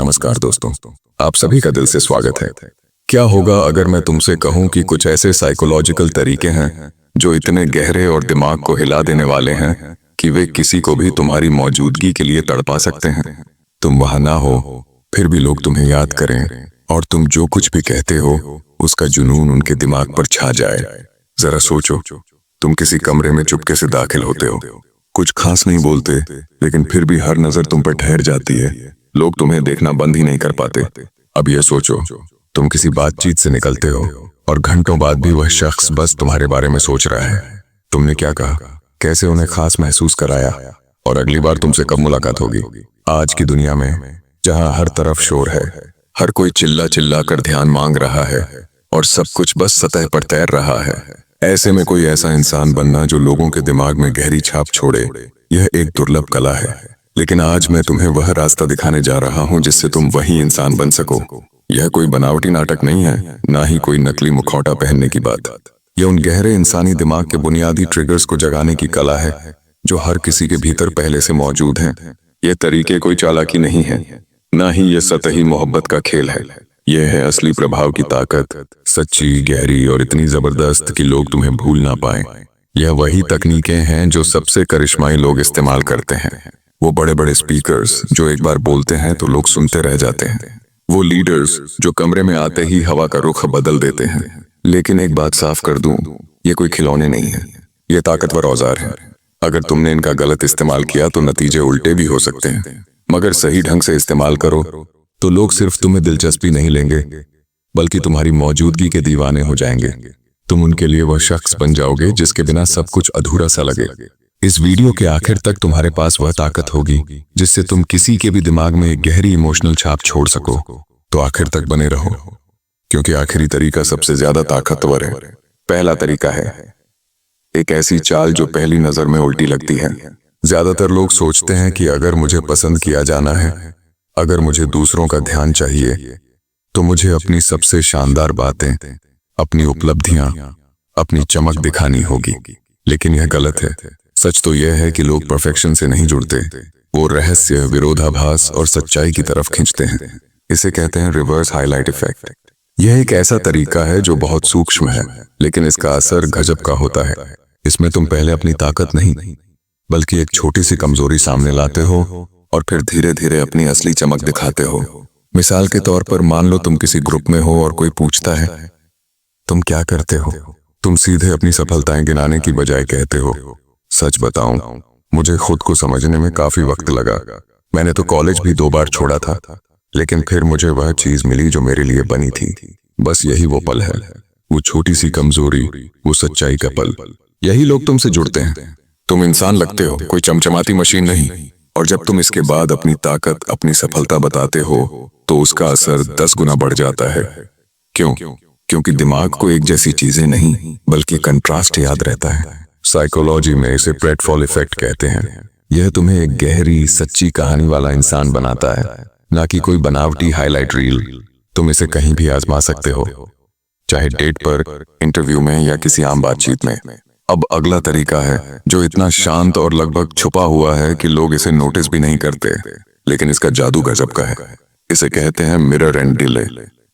नमस्कार दोस्तों, आप सभी का दिल से स्वागत है। क्या होगा अगर मैं तुमसे कहूं कि कुछ ऐसे साइकोलॉजिकल तरीके हैं जो इतने गहरे और दिमाग को हिला देने वाले हैं कि वे किसी को भी तुम्हारी मौजूदगी के लिए तड़पा सकते हैं। तुम वहां ना हो फिर भी लोग तुम्हें याद करें और तुम जो कुछ भी कहते हो उसका जुनून उनके दिमाग पर छा जाए। जरा सोचो, तुम किसी कमरे में चुपके से दाखिल होते हो, कुछ खास नहीं बोलते, लेकिन फिर भी हर नजर तुम पर ठहर जाती है। लोग तुम्हें देखना बंद ही नहीं कर पाते। अब ये सोचो, तुम किसी बातचीत से निकलते हो और घंटों बाद भी वह शख्स बस तुम्हारे बारे में सोच रहा है। तुमने क्या कहा, कैसे उन्हें खास महसूस कराया, और अगली बार तुमसे कब मुलाकात होगी। आज की दुनिया में जहां हर तरफ शोर है, हर कोई चिल्ला चिल्ला कर ध्यान मांग रहा है और सब कुछ बस सतह पर तैर रहा है, ऐसे में कोई ऐसा इंसान बनना जो लोगों के दिमाग में गहरी छाप छोड़े, यह एक दुर्लभ कला है। लेकिन आज मैं तुम्हें वह रास्ता दिखाने जा रहा हूं जिससे तुम वही इंसान बन सको। यह कोई बनावटी नाटक नहीं है, ना ही कोई नकली मुखौटा पहनने की बात। यह उन गहरे इंसानी दिमाग के बुनियादी ट्रिगर्स को जगाने की कला है जो हर किसी के भीतर पहले से मौजूद हैं। ये तरीके कोई चालाकी नहीं है, ना ही ये सतही मोहब्बत का खेल है। यह है असली प्रभाव की ताकत, सच्ची, गहरी और इतनी जबरदस्त कि लोग तुम्हें भूल ना पाए। यह वही तकनीकें हैं जो सबसे करिश्माई लोग इस्तेमाल करते हैं। वो बड़े बड़े स्पीकर्स जो एक बार बोलते हैं तो लोग सुनते रह जाते हैं। वो लीडर्स जो कमरे में आते ही हवा का रुख बदल देते हैं। लेकिन एक बात साफ कर दूं, ये कोई खिलौने नहीं है, ये ताकतवर औजार है। अगर तुमने इनका गलत इस्तेमाल किया तो नतीजे उल्टे भी हो सकते हैं, मगर सही ढंग से इस्तेमाल करो तो लोग सिर्फ तुम्हें दिलचस्पी नहीं लेंगे बल्कि तुम्हारी मौजूदगी के दीवाने हो जाएंगे। तुम उनके लिए वह शख्स बन जाओगे जिसके बिना सब कुछ अधूरा सा लगे। इस वीडियो के आखिर तक तुम्हारे पास वह ताकत होगी जिससे तुम किसी के भी दिमाग में एक गहरी इमोशनल छाप छोड़ सको। तो आखिर तक बने रहो, क्योंकि आखिरी तरीका सबसे ज्यादा ताकतवर है। पहला तरीका है एक ऐसी चाल जो पहली नजर में उल्टी लगती है। ज्यादातर लोग सोचते हैं कि अगर मुझे पसंद किया जाना है, अगर मुझे दूसरों का ध्यान चाहिए, तो मुझे अपनी सबसे शानदार बातें, अपनी उपलब्धियां, अपनी चमक दिखानी होगी। लेकिन यह गलत है। सच तो यह है कि लोग परफेक्शन से नहीं जुड़ते, वो रहस्य, विरोधाभास और सच्चाई की तरफ खींचते हैं। इसे कहते हैं रिवर्स हाईलाइट इफेक्ट। यह एक ऐसा तरीका है जो बहुत सूक्ष्म है, लेकिन इसका असर गजब का होता है। इसमें तुम पहले अपनी ताकत नहीं बल्कि एक छोटी सी कमजोरी सामने लाते हो और फिर धीरे धीरे अपनी असली चमक दिखाते हो। मिसाल के तौर पर मान लो तुम किसी ग्रुप में हो और कोई पूछता है तुम क्या करते हो, तुम सीधे अपनी सफलताएं गिनाने की बजाय कहते हो सच बताऊं, मुझे खुद को समझने में काफी वक्त लगा। मैंने तो कॉलेज भी 2 बार छोड़ा था, लेकिन फिर मुझे वह चीज मिली जो मेरे लिए बनी थी। बस यही वो पल है, वो छोटी सी कमजोरी, वो सच्चाई का पल। यही लोग तुमसे जुड़ते हैं। तुम इंसान लगते हो, कोई चमचमाती मशीन नहीं। और जब तुम इसके बाद अपनी ताकत, अपनी सफलता बताते हो तो उसका असर 10 गुना बढ़ जाता है। क्यों? क्योंकि दिमाग को एक जैसी चीजें नहीं बल्कि कंट्रास्ट याद रहता है। साइकोलॉजी में इसे प्रेटफॉल इफेक्ट कहते हैं। यह तुम्हें एक गहरी, सच्ची कहानी वाला इंसान बनाता है, ना कि कोई बनावटी हाईलाइट रील। तुम इसे कहीं भी आजमा सकते हो, चाहे डेट पर, इंटरव्यू में या किसी आम बातचीत में। अब अगला तरीका है जो इतना शांत और लगभग छुपा हुआ है कि लोग इसे नोटिस भी नहीं करते, लेकिन इसका जादू गजब का है। इसे कहते हैं मिरर एंड डिले।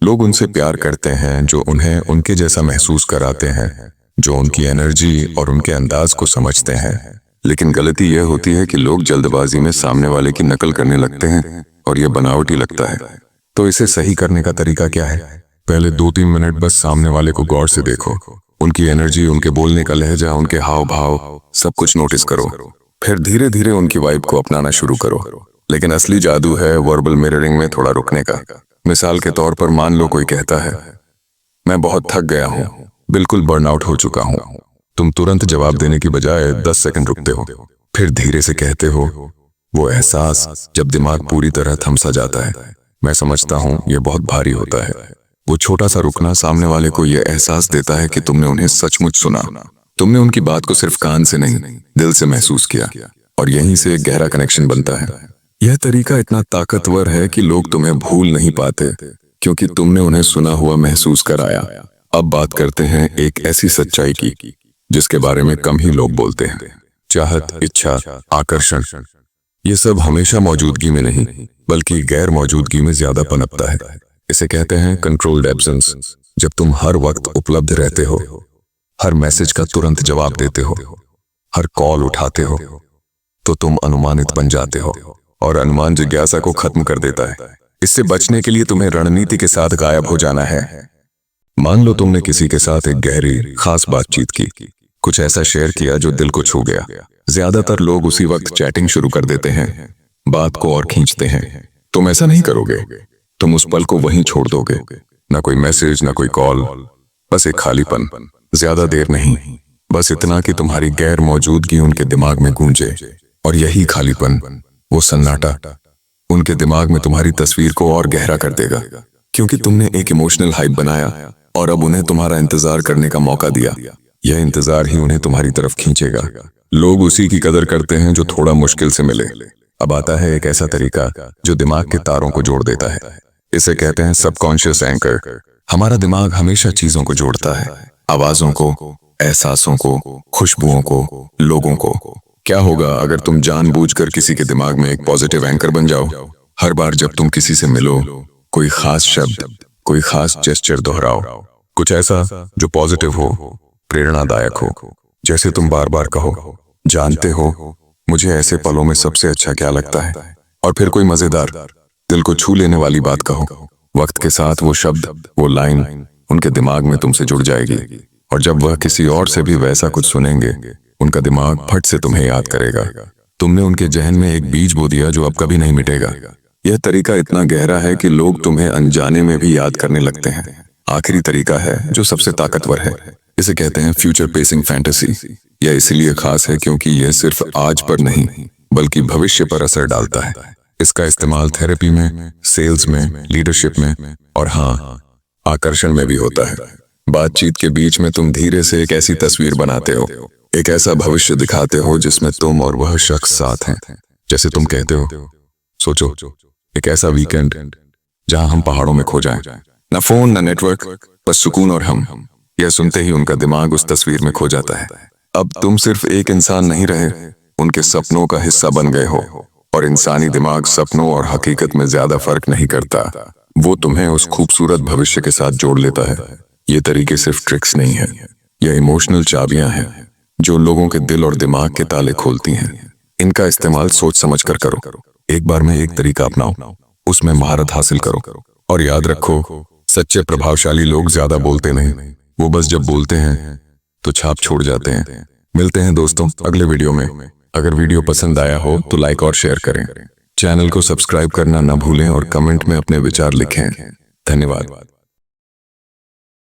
लोग उनसे प्यार करते हैं जो उन्हें उनके जैसा महसूस कराते हैं, जो उनकी एनर्जी और उनके अंदाज को समझते हैं। लेकिन गलती यह होती है कि लोग जल्दबाजी में सामने वाले की नकल करने लगते हैं और यह बनावटी लगता है। तो इसे सही करने का तरीका क्या है? पहले 2-3 मिनट बस सामने वाले को गौर से देखो, उनकी एनर्जी, उनके बोलने का लहजा, उनके हाव भाव, सब कुछ नोटिस करो। फिर धीरे धीरे उनकी वाइब को अपनाना शुरू करो। लेकिन असली जादू है वर्बल मिररिंग में थोड़ा रुकने का। मिसाल के तौर पर मान लो कोई कहता है मैं बहुत थक गया हूँ, बिल्कुल बर्नआउट हो चुका हूँ। तुम तुरंत जवाब देने की बजाय 10 सेकंड रुकते हो, फिर धीरे से कहते हो वो एहसास जब दिमाग पूरी तरह थम सा जाता है। मैं समझता हूँ ये बहुत भारी होता है। वो छोटा सा रुकना सामने वाले को यह एहसास देता है कि तुमने उन्हें सचमुच सुना। तुमने उनकी बात को सिर्फ कान से नहीं, दिल से महसूस किया, और यहीं से एक गहरा कनेक्शन बनता है। यह तरीका इतना ताकतवर है कि लोग तुम्हें भूल नहीं पाते, क्योंकि तुमने उन्हें सुना हुआ महसूस कराया। अब बात करते हैं एक ऐसी सच्चाई की जिसके बारे में कम ही लोग बोलते हैं। चाहत, इच्छा, आकर्षण, ये सब हमेशा मौजूदगी में नहीं बल्कि गैर मौजूदगी में ज्यादा पनपता है। इसे कहते हैं कंट्रोल्ड एब्सेंस। जब तुम हर वक्त उपलब्ध रहते हो, हर मैसेज का तुरंत जवाब देते हो, हर कॉल उठाते हो, तो तुम अनुमानित बन जाते हो और अनुमान जिज्ञासा को खत्म कर देता है। इससे बचने के लिए तुम्हें रणनीति के साथ गायब हो जाना है। मान लो तुमने किसी के साथ एक गहरी खास बातचीत की, कुछ ऐसा शेयर किया जो दिल को छू गया। ज्यादातर लोग उसी वक्त चैटिंग शुरू कर देते हैं, बात को और खींचते हैं। तुम ऐसा नहीं करोगे। तुम उस पल को वहीं छोड़ दोगे। ना कोई मैसेज, ना कोई कॉल, बस एक खालीपन। ज्यादा देर नहीं, बस इतना कि तुम्हारी गैर मौजूदगी उनके दिमाग में गूंजे। और यही खालीपन, वो सन्नाटा, उनके दिमाग में तुम्हारी तस्वीर को और गहरा कर देगा। क्योंकि तुमने एक इमोशनल हाइप बनाया और अब उन्हें तुम्हारा इंतजार करने का मौका दिया। यह इंतजार ही उन्हें तुम्हारी तरफ खींचेगा। लोग उसी की कदर करते हैं जो थोड़ा मुश्किल से मिले। अब आता है एक ऐसा तरीका जो दिमाग के तारों को जोड़ देता है। इसे कहते हैं सबकॉन्शियस एंकर। हमारा दिमाग हमेशा चीजों को जोड़ता है, आवाजों को, एहसासों को, खुशबुओं को, लोगों को। क्या होगा अगर तुम जानबूझकर किसी के दिमाग में एक पॉजिटिव एंकर बन जाओ? हर बार जब तुम किसी से मिलो, कोई खास शब्द, कोई खास जेस्चर दोहराओ, कुछ ऐसा जो पॉजिटिव हो, प्रेरणादायक हो। जैसे तुम बार बार कहो, जानते हो मुझे ऐसे पलों में सबसे अच्छा क्या लगता है। और फिर कोई मजेदार, दिल को छू लेने वाली बात कहो। वक्त के साथ वो शब्द, वो लाइन उनके दिमाग में तुमसे जुड़ जाएगी। और जब वह किसी और से भी वैसा कुछ सुनेंगे, उनका दिमाग फट से तुम्हें याद करेगा। तुमने उनके जहन में एक बीज बो दिया जो अब कभी नहीं मिटेगा। यह तरीका इतना गहरा है कि लोग तुम्हें अनजाने में भी याद करने लगते हैं। आखिरी तरीका है जो सबसे ताकतवर है। इसे कहते हैं फ्यूचर पेसिंग फैंटेसी। यह इसलिए खास है क्योंकि यह सिर्फ आज पर नहीं, बल्कि भविष्य पर असर डालता है। इसका इस्तेमाल थेरेपी में, सेल्स में, लीडरशिप में और हाँ, आकर्षण में भी होता है। बातचीत के बीच में तुम धीरे से एक ऐसी तस्वीर बनाते हो, एक ऐसा भविष्य दिखाते हो जिसमें तुम और वह शख्स साथ हैं। जैसे तुम कहते हो, सोचो एक ऐसा वीकेंड जहां हम पहाड़ों में खो जाएं। ना फोन, ना नेटवर्क, बस सुकून और हम। यह सुनते ही उनका दिमाग उस तस्वीर में खो जाता है। अब तुम सिर्फ एक इंसान नहीं रहे, उनके सपनों का हिस्सा बन गए हो। और इंसानी दिमाग सपनों और हकीकत में ज्यादा फर्क नहीं करता। वो तुम्हें उस खूबसूरत भविष्य के साथ जोड़ लेता है। ये तरीके सिर्फ ट्रिक्स नहीं है, यह इमोशनल चाबियां हैं जो लोगों के दिल और दिमाग के ताले खोलती हैं। इनका इस्तेमाल सोच समझ कर करो। एक बार में एक तरीका अपनाओ, उसमें महारत हासिल करो। और याद रखो, सच्चे प्रभावशाली लोग ज्यादा बोलते नहीं, वो बस जब बोलते हैं तो छाप छोड़ जाते हैं। मिलते हैं दोस्तों अगले वीडियो में। अगर वीडियो पसंद आया हो तो लाइक और शेयर करें। चैनल को सब्सक्राइब करना ना भूलें और कमेंट में अपने विचार लिखें। धन्यवाद।